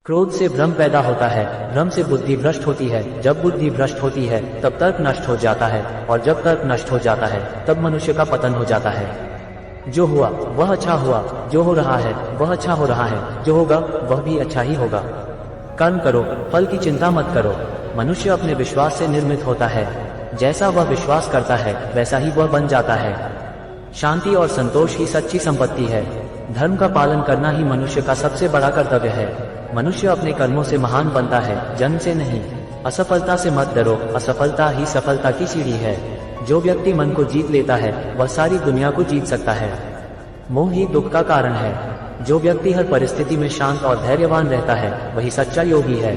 क्रोध से भ्रम पैदा होता है, भ्रम से बुद्धि भ्रष्ट होती है, जब बुद्धि भ्रष्ट होती है तब तर्क नष्ट हो जाता है, और जब तर्क नष्ट हो जाता है तब मनुष्य का पतन हो जाता है। जो हुआ वह अच्छा हुआ, जो हो रहा है वह अच्छा हो रहा है, जो होगा वह भी अच्छा ही होगा। कर्म करो, फल की चिंता मत करो। मनुष्य अपने विश्वास से निर्मित होता है, जैसा वह विश्वास करता है वैसा ही वह बन जाता है। शांति और संतोष ही सच्ची संपत्ति है। धर्म का पालन करना ही मनुष्य का सबसे बड़ा कर्तव्य है। मनुष्य अपने कर्मों से महान बनता है, जन्म से नहीं। असफलता से मत डरो, असफलता ही सफलता की सीढ़ी है। जो व्यक्ति मन को जीत लेता है वह सारी दुनिया को जीत सकता है। मोह ही दुख का कारण है। जो व्यक्ति हर परिस्थिति में शांत और धैर्यवान रहता है वही सच्चा योगी है।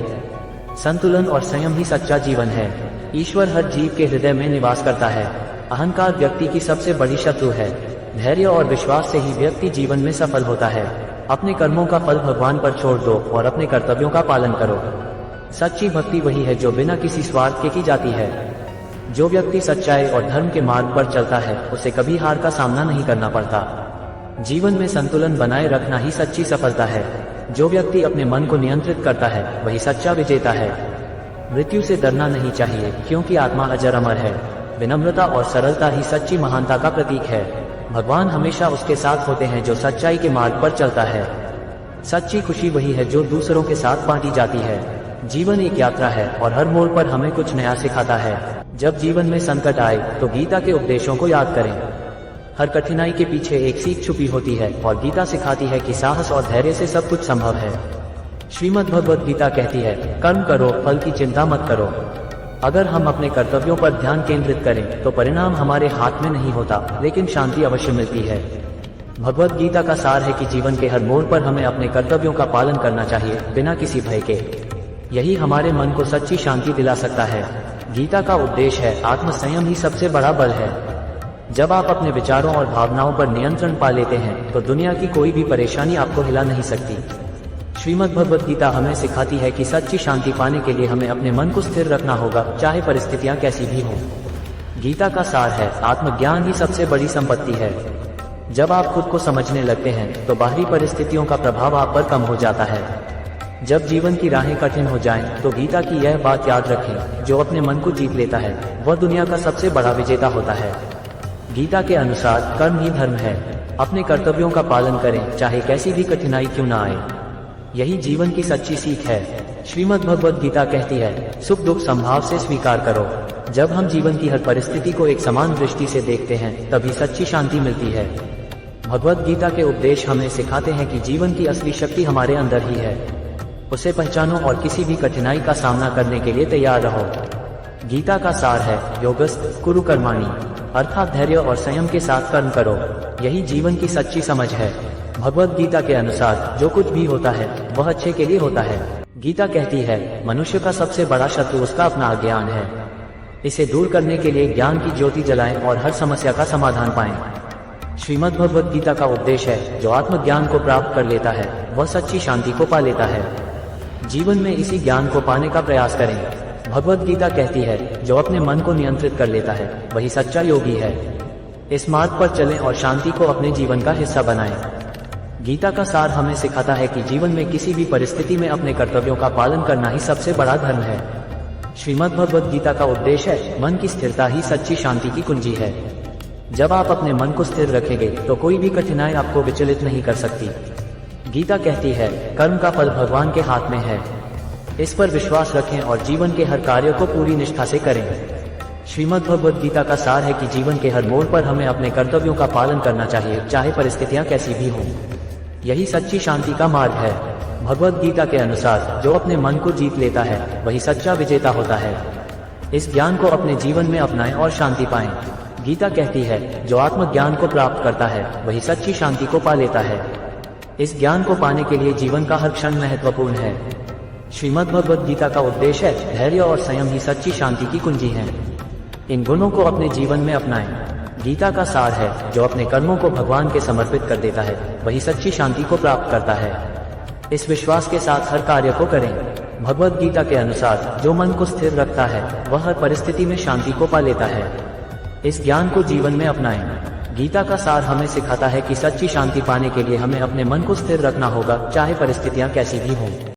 संतुलन और संयम ही सच्चा जीवन है। ईश्वर हर जीव के हृदय में निवास करता है। अहंकार व्यक्ति की सबसे बड़ी शत्रु है। धैर्य और विश्वास से ही व्यक्ति जीवन में सफल होता है। अपने कर्मों का फल भगवान पर छोड़ दो और अपने कर्तव्यों का पालन करो। सच्ची भक्ति वही है जो बिना किसी स्वार्थ के की जाती है। जो व्यक्ति सच्चाई और धर्म के मार्ग पर चलता है उसे कभी हार का सामना नहीं करना पड़ता। जीवन में संतुलन बनाए रखना ही सच्ची सफलता है। जो व्यक्ति अपने मन को नियंत्रित करता है वही सच्चा विजेता है। मृत्यु से डरना नहीं चाहिए, क्योंकि आत्मा अजर अमर है। विनम्रता और सरलता ही सच्ची महानता का प्रतीक है। भगवान हमेशा उसके साथ होते हैं जो सच्चाई के मार्ग पर चलता है। सच्ची खुशी वही है जो दूसरों के साथ बांटी जाती है। जीवन एक यात्रा है और हर मोड़ पर हमें कुछ नया सिखाता है। जब जीवन में संकट आए तो गीता के उपदेशों को याद करें। हर कठिनाई के पीछे एक सीख छुपी होती है और गीता सिखाती है कि साहस और धैर्य से सब कुछ संभव है। श्रीमद् भगवद गीता कहती है, कर्म करो, फल की चिंता मत करो। अगर हम अपने कर्तव्यों पर ध्यान केंद्रित करें तो परिणाम हमारे हाथ में नहीं होता, लेकिन शांति अवश्य मिलती है। भगवद गीता का सार है कि जीवन के हर मोड़ पर हमें अपने कर्तव्यों का पालन करना चाहिए, बिना किसी भय के। यही हमारे मन को सच्ची शांति दिला सकता है। गीता का उपदेश है, आत्म संयम ही सबसे बड़ा बल है। जब आप अपने विचारों और भावनाओं पर नियंत्रण पा लेते हैं तो दुनिया की कोई भी परेशानी आपको हिला नहीं सकती। श्रीमद् भगवद गीता हमें सिखाती है कि सच्ची शांति पाने के लिए हमें अपने मन को स्थिर रखना होगा, चाहे परिस्थितियां कैसी भी हों। गीता का सार है, आत्मज्ञान ही सबसे बड़ी संपत्ति है। जब आप खुद को समझने लगते हैं तो बाहरी परिस्थितियों का प्रभाव आप पर कम हो जाता है। जब जीवन की राहें कठिन हो जाएं, तो गीता की यह बात याद रखें, जो अपने मन को जीत लेता है वह दुनिया का सबसे बड़ा विजेता होता है। गीता के अनुसार कर्म ही धर्म है। अपने कर्तव्यों का पालन करें, चाहे कैसी भी कठिनाई क्यों न आए। यही जीवन की सच्ची सीख है। श्रीमद् भगवद गीता कहती है, सुख दुख संभाव से स्वीकार करो। जब हम जीवन की हर परिस्थिति को एक समान दृष्टि से देखते हैं तभी सच्ची शांति मिलती है। भगवद गीता के उपदेश हमें सिखाते हैं कि जीवन की असली शक्ति हमारे अंदर ही है। उसे पहचानो और किसी भी कठिनाई का सामना करने के लिए तैयार रहो। गीता का सार है, योगस्थ कुरु कर्माणि, अर्थात धैर्य और संयम के साथ कर्म करो। यही जीवन की सच्ची समझ है। भगवद गीता के अनुसार जो कुछ भी होता है वह अच्छे के लिए होता है। गीता कहती है, मनुष्य का सबसे बड़ा शत्रु उसका अपना अज्ञान है। इसे दूर करने के लिए ज्ञान की ज्योति जलाएं और हर समस्या का समाधान पाएं। श्रीमद् भगवद गीता का उपदेश है, जो आत्मज्ञान को प्राप्त कर लेता है वह सच्ची शांति को पा लेता है। जीवन में इसी ज्ञान को पाने का प्रयास करें। भगवद गीता कहती है, जो अपने मन को नियंत्रित कर लेता है वही सच्चा योगी है। इस मार्ग पर चलें और शांति को अपने जीवन का हिस्सा बनाएं। गीता का सार हमें सिखाता है कि जीवन में किसी भी परिस्थिति में अपने कर्तव्यों का पालन करना ही सबसे बड़ा धर्म है। श्रीमद् भगवद गीता का उपदेश है, मन की स्थिरता ही सच्ची शांति की कुंजी है। जब आप अपने मन को स्थिर रखेंगे तो कोई भी कठिनाई आपको विचलित नहीं कर सकती। गीता कहती है, कर्म का फल भगवान के हाथ में है। इस पर विश्वास रखें और जीवन के हर कार्य को पूरी निष्ठा से करें। श्रीमद् भगवद गीता का सार है कि जीवन के हर मोड़ पर हमें अपने कर्तव्यों का पालन करना चाहिए, चाहे परिस्थितियां कैसी भी हों। यही सच्ची शांति का मार्ग है। भगवद गीता के अनुसार जो अपने मन को जीत लेता है वही सच्चा विजेता होता है। इस ज्ञान को अपने जीवन में अपनाएं और शांति पाएं। गीता कहती है, जो आत्मज्ञान को प्राप्त करता है वही सच्ची शांति को पा लेता है। इस ज्ञान को पाने के लिए जीवन का हर क्षण महत्वपूर्ण है। श्रीमद् भगवद गीता का उपदेश है, धैर्य और संयम ही सच्ची शांति की कुंजी है। इन गुणों को अपने जीवन में अपनाएं। गीता का सार है, जो अपने कर्मों को भगवान के समर्पित कर देता है वही सच्ची शांति को प्राप्त करता है। इस विश्वास के साथ हर कार्य को करें। भगवद गीता के अनुसार जो मन को स्थिर रखता है वह हर परिस्थिति में शांति को पा लेता है। इस ज्ञान को जीवन में अपनाएं। गीता का सार हमें सिखाता है कि सच्ची शांति पाने के लिए हमें अपने मन को स्थिर रखना होगा, चाहे परिस्थितियां कैसी भी हों।